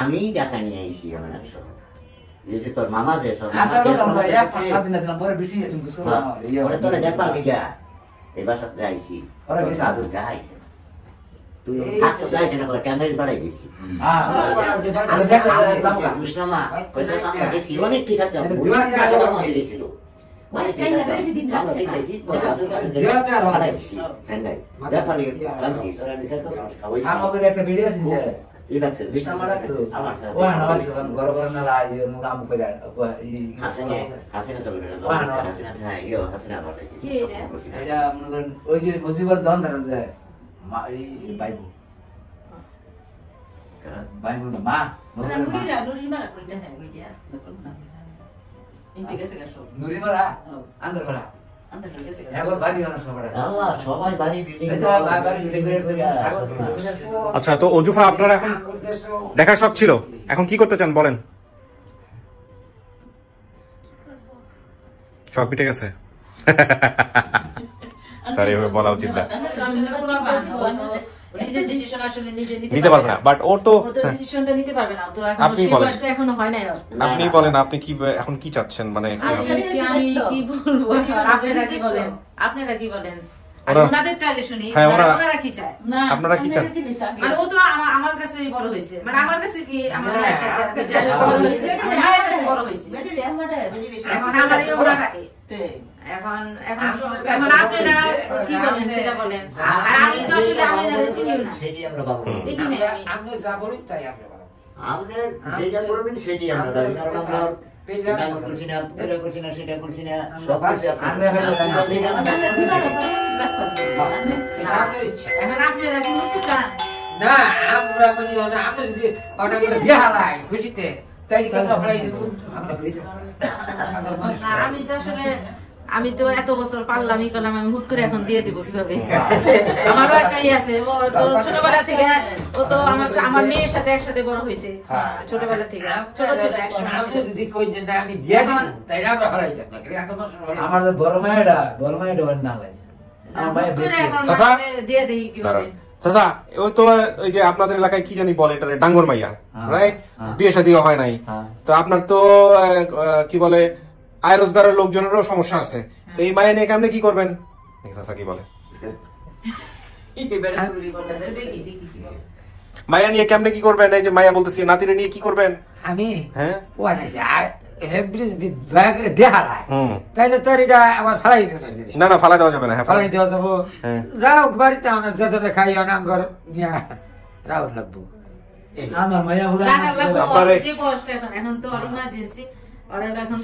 আমি টাকা নিয়ে আইসি আমার তোর মামা দে তোরা দেখবার গা এবার সাথে আইসি সাধুর গা আইসি তুই থাকতো যাইছে না ক্যামেরা বাড়াই দিছি দুষ্ণামা আমরা দেখছি অনেক কি থাকতাম দিয়েছিল একটা ভিডিও আছে ওই যে মুজিবর দন বাইবু বাইবু না মা নুরিমারা আন্দরপাড়া সবাই বাড়ি বিল্ডিং। আচ্ছা, তো অজুফা আপনার এখন দেখার শখ ছিল, এখন কি করতে চান বলেন? শখ মিটে গেছে? সরি, এভাবে বলা উচিত না। নিজের ডিসিশন আসলে নিজে নিতে পারবে না, বাট ওর তো ডিসিশনটা নিতে পারবে না। তো এখন আপনি সেই বলেন, বয়সটা এখনো হয় নাই। আপনি বলেন আপনি কি এখন কি চাচ্ছেন, মানে আমি কি বলবো? আপনারা কি বলেন? আপনারা কি বলেন? ওনাদেরটা আগে শুনি। ওনারা কি চায়? আপনারা কি চান? মানে ও তো আমার কাছে বড় হয়েছে, মানে আমার কাছে কি আমার কাছে বড় হয়েছে, আমার কাছে বড় হয়েছে। এখন আমারই ওরা থাকে। এখন এখন এখন আপনারা কি বলেন সেটা বলেন। আর আমি তো আসলে আপনারা চিনিও না, সেটাই আমরা বাবা দেখি না। আপনি যা বলেন তাই আপনি বলেন, আপনি যেটা বলবেন সেটাই আমরা দাবি, কারণ আমরা করছি না, এটা করছি না, সেটা করছি না, সব কিছু এখন আপনারা কি নিতে চান? না আমরা মানে আমরা যদি অর্ডার করে দিয়ে হালাই খুশিতে তাই কি আমরা ফলাই দেব? আমরা আমি তো আসলে আমি তো এত বছর পারলাম ই করলাম, আমি হুট করে এখন দিয়ে দিব কিভাবে? আমারও একটাই আছে, ও তো ছোটবেলা থেকে, ও তো আমার মেয়ের সাথে একসাথে বড় হয়েছে ছোটবেলা থেকে, ছোট ছিল একসময়। যদি কই যে আমি দিয়ে দিব তাই আমরা হারাইতাম না, আমার যে বড় মায়েরা না লাগে চাচা দিয়ে দেই কিভাবে? চাচা ওই তো ওই যে আপনাদের এলাকায় কি জানি বলে এটা ডাঙ্গর মাইয়া, রাইট? বিয়ে শাদী হয় নাই, তো আপনার তো কি বলে আয় রোজগারের লোকজনেরও সমস্যা আছে, তো এই মায়া নিয়ে কেমনে কি করবেন? চাচা কি বলে মায়া নিয়ে কেমনে কি করবেন? এই যে মায়া বলতেছি নাতিরে নিয়ে কি করবেন? আমি হ্যাঁ ও যদি দয়া করে দেহারায় তাইলে তোর এটা আমার ফালাই দিতে পারি না, না ফালাই দেওয়া যাবে না। হ্যাঁ ফালাই দেওয়া যাবো, যাও বাড়িতে আমরা যতটা খাই অনাঙ্গর নিয়ে রাউর লাগবো। আমার মায়া হলো যে কষ্ট এখন তো ইমার্জেন্সি, আর এখন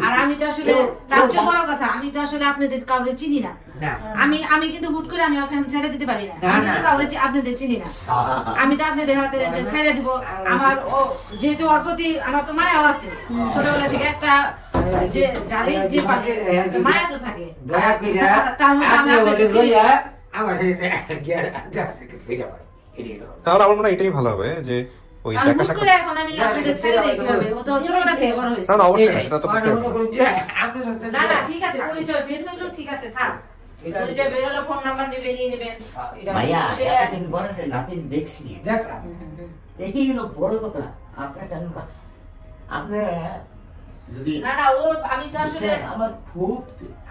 আর আমি তো আসলে তার চেয়ে বড় কথা, আমি তো আসলে আপনাদের কাউরে চিনি না। আমি কিন্তু হুট করে আমি ওখানে ছেড়ে দিতে পারি না, আমি তো কাউরে আপনাদের চিনি না, আমি তো আপনাদের হাতে ছেড়ে দিব। আমার যেহেতু ওর প্রতি আমার তো মায়াও আছে ছোটবেলা থেকে, একটা যে জারি যে পাশে মায়া তো থাকে, তার মধ্যে আমি আপনাদের চিনি না। তাহলে আমার মনে হয় এটাই ভালো হবে যে ওই দেখা সাক্ষাৎ। এখন আমি আপনাদের ছেড়ে দেই কিভাবে? ও তো ছোটবেলা থেকে বড় হয়েছে। না না অবশ্যই সেটা তো বুঝতে পারবো। না না ঠিক আছে, পরিচয় বের হইলো ঠিক আছে, থাক পরিচয় বের হলো, ফোন নাম্বার নেবেন নিয়ে নেবেন। মাইয়া এতদিন পরে নাতিন দেখছি, দেখলাম এটাই হলো বড় কথা। আপনার জানেন না, আপনারা যদি না না ও আমি তো আসলে আমার খুব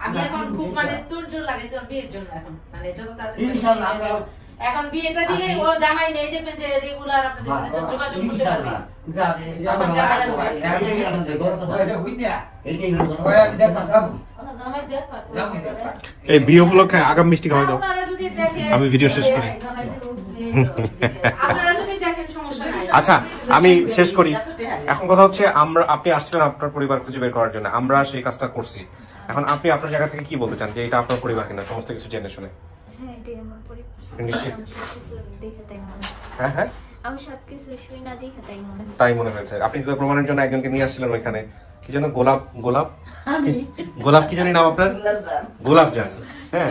আমি এখন খুব মানে তোরজোর লাগাইছি ওর বিয়ের জন্য, এখন মানে যত তাড়াতাড়ি ইনশাআল্লাহ আমরা এখন বিয়েটা দিলে ও জামাই নেই, দেখবেন যে রেগুলার আপনাদের সাথে যোগাযোগ করতে পারবে। এই বিয়ে উপলক্ষে আগাম মিষ্টি খাওয়াই দাও, আমি ভিডিও শেষ করি। আচ্ছা আমি শেষ করি। এখন কথা হচ্ছে আপনি আসছিলেন আপনার পরিবার খুঁজে বের করার জন্য, আমরা সেই কাজটা করছি। এখন আপনি আপনার জায়গা থেকে কি বলতে চান যে এটা আপনার পরিবার কিনা, সমস্ত কিছু জেনে শুনে? হ্যাঁ এটাই আমার পরিবার। নিশ্চিত? দেখে তাই মনে হয়। হ্যাঁ হ্যাঁ আমি সবকিছু শুই না দেখে তাই মনে হয়েছে। আপনি তো প্রমাণের জন্য একজনকে নিয়ে আসছিলেন ওইখানে, কি যেন গোলাপ কি জানি নাম আপনার? গোলাপজান। হ্যাঁ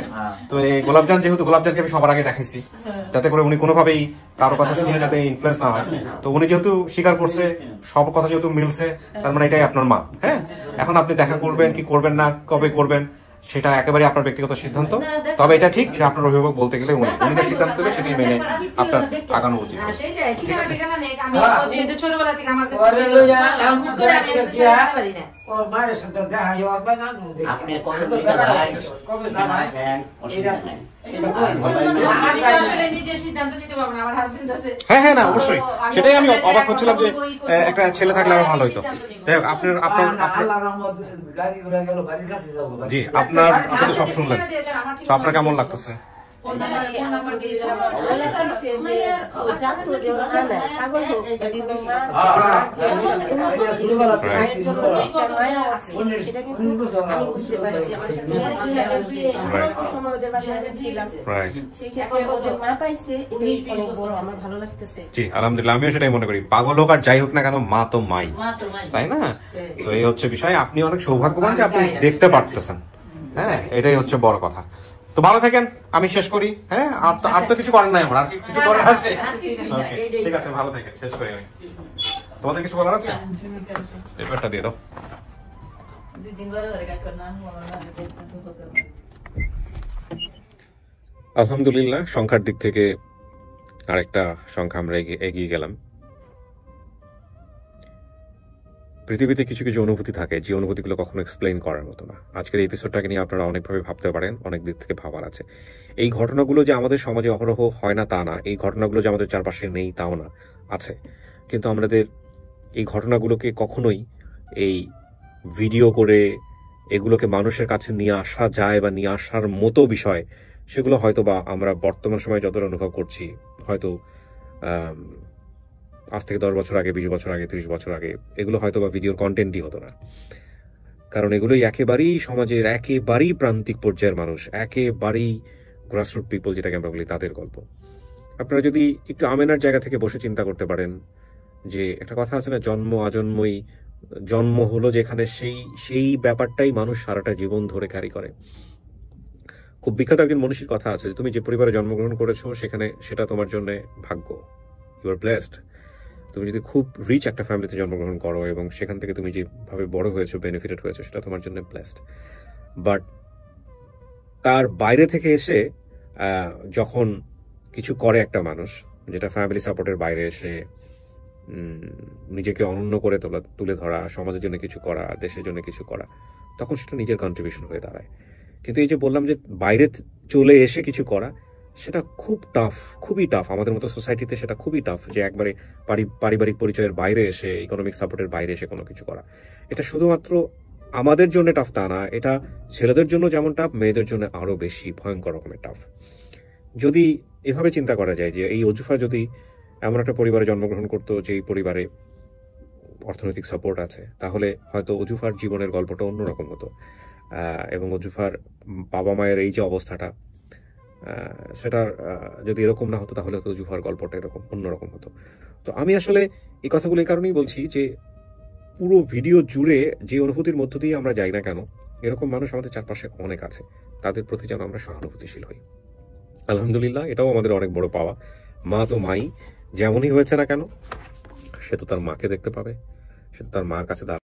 তো এই গোলাপজান, যেহেতু গোলাপজানকে আমি সবার আগে দেখাইছি যাতে করে উনি কোনোভাবেই কারো কথা শুনে যাতে ইনফ্লুয়েন্স না হয়, তো উনি যেহেতু স্বীকার করছে, সব কথা যেহেতু মিলছে, তার মানে এটাই আপনার মা। হ্যাঁ এখন আপনি দেখা করবেন কি করবেন না, কবে করবেন সেটা একেবারে আপনার ব্যক্তিগত সিদ্ধান্ত, তবে এটা ঠিক যে আপনার অভিভাবক বলতে গেলে উনি যে সিদ্ধান্ত দেবে সেটাই মেনে আপনার আগানো উচিত। ঠিক আছে আমি যেহেতু ছোটবেলা থেকে আমার কাছে ওর মায়ের সাথে দেখা যায়, ওর বাবা আপনি কবে যাবেন? কবে যাবেন? হ্যাঁ হ্যাঁ না অবশ্যই, সেটাই আমি অবাক হচ্ছিলাম যে একটা ছেলে থাকলে আমার ভালো হতো। আপনার জি আপনার আপনি তো সব শুনলেন, তো আপনার কেমন লাগতেছে? জি আলহামদুলিল্লাহ, আমিও সেটাই মনে করি। পাগল হোক আর যাই হোক না কেন, মা তো মাই, তাই না? তো এই হচ্ছে বিষয়। আপনি অনেক সৌভাগ্যবান যে আপনি দেখতে পারতেছেন। হ্যাঁ এটাই হচ্ছে বড় কথা। তো ভালো থাকেন, আমি শেষ করি। হ্যাঁ আর তো কিছু করেন নাই আমার, আর কিছু করার আছে? ঠিক আছে ভালো থাকেন, শেষ করি আমি। তোমাদের কিছু বলার আছে? পেপারটা দিয়ে দাও। আলহামদুলিল্লাহ সংখ্যার দিক থেকে আরেকটা সংখ্যা আমরা এগিয়ে গেলাম। পৃথিবীতে কিছু কিছু অনুভূতি থাকে যে অনুভূতিগুলো কখনো এক্সপ্লেইন করার মতো না। আজকের এই এপিসোডটাকে নিয়ে আপনারা অনেকভাবে ভাবতে পারেন, অনেক দিক থেকে ভাবার আছে। এই ঘটনাগুলো যে আমাদের সমাজে অহরহ হয় না তা না, এই ঘটনাগুলো যে আমাদের চারপাশে নেই তাও না, আছে। কিন্তু আমাদের এই ঘটনাগুলোকে কখনোই এই ভিডিও করে এগুলোকে মানুষের কাছে নিয়ে আসা যায় বা নিয়ে আসার মতো বিষয়, সেগুলো হয়তো বা আমরা বর্তমান সময়ে যতটা অনুভব করছি, হয়তো আজ থেকে 10 বছর আগে, 20 বছর আগে, 30 বছর আগে এগুলো হয়তো বা ভিডিওর কন্টেন্টই হতো না। কারণ এগুলোই একেবারেই সমাজের একেবারেই প্রান্তিক পর্যায়ের মানুষ, একেবারেই গ্রাসরুট পিপল যেটাকে আমরা বলি, তাদের গল্প। আপনারা যদি একটু আমেনার জায়গা থেকে বসে চিন্তা করতে পারেন যে একটা কথা আছে না, জন্ম আজন্মই জন্ম হলো যেখানে সেই ব্যাপারটাই মানুষ সারাটা জীবন ধরে ক্যারি করে। খুব বিখ্যাত একজন মনীষীর কথা আছে যে তুমি যে পরিবারে জন্মগ্রহণ করেছো সেটা তোমার জন্য ভাগ্য, ইউ আর ব্লেসড। তুমি যদি খুব রিচ একটা ফ্যামিলিতে জন্মগ্রহণ করো এবং সেখান থেকে তুমি যেভাবে বড় হয়েছো, বেনিফিটেড হয়েছো, সেটা তোমার জন্য ব্লেসড। বাট তার বাইরে থেকে এসে যখন কিছু করে একটা মানুষ, যেটা ফ্যামিলি সাপোর্টের বাইরে এসে নিজেকে অনন্য করে তুলে ধরা, সমাজের জন্য কিছু করা, দেশের জন্য কিছু করা, তখন সেটা নিজের কন্ট্রিবিউশন হয়ে দাঁড়ায়। কিন্তু এই যে বললাম যে বাইরে চলে এসে কিছু করা, সেটা খুব টাফ, খুবই টাফ। আমাদের মতো সোসাইটিতে সেটা খুবই টাফ যে একবারে পারিবারিক পরিচয়ের বাইরে এসে, ইকোনমিক সাপোর্টের বাইরে এসে কোনো কিছু করা। এটা শুধুমাত্র আমাদের জন্য টাফ তা না, এটা ছেলেদের জন্য যেমন টাফ, মেয়েদের জন্য আরও বেশি ভয়ঙ্কর রকমের টাফ। যদি এভাবে চিন্তা করা যায় যে এই অজুফা যদি এমন একটা পরিবারে জন্মগ্রহণ করতো যেই পরিবারে অর্থনৈতিক সাপোর্ট আছে, তাহলে হয়তো অজুফার জীবনের গল্পটা অন্যরকম হতো। এবং অজুফার বাবা মায়ের এই যে অবস্থাটা, সেটা যদি এরকম না হতো তাহলে হয়তো অজুফার গল্পটা এরকম অন্যরকম হতো। তো আমি আসলে এই কথাগুলো এই কারণেই বলছি যে পুরো ভিডিও জুড়ে যে অনুভূতির মধ্য দিয়ে আমরা যাই না কেন, এরকম মানুষ আমাদের চারপাশে অনেক আছে, তাদের প্রতি যেন আমরা সহানুভূতিশীল হই। আলহামদুলিল্লাহ, এটাও আমাদের অনেক বড় পাওয়া। মা তো মাই, যেমনই হয়েছে না কেন সে তো তার মাকে দেখতে পাবে, সে তো তার মার কাছে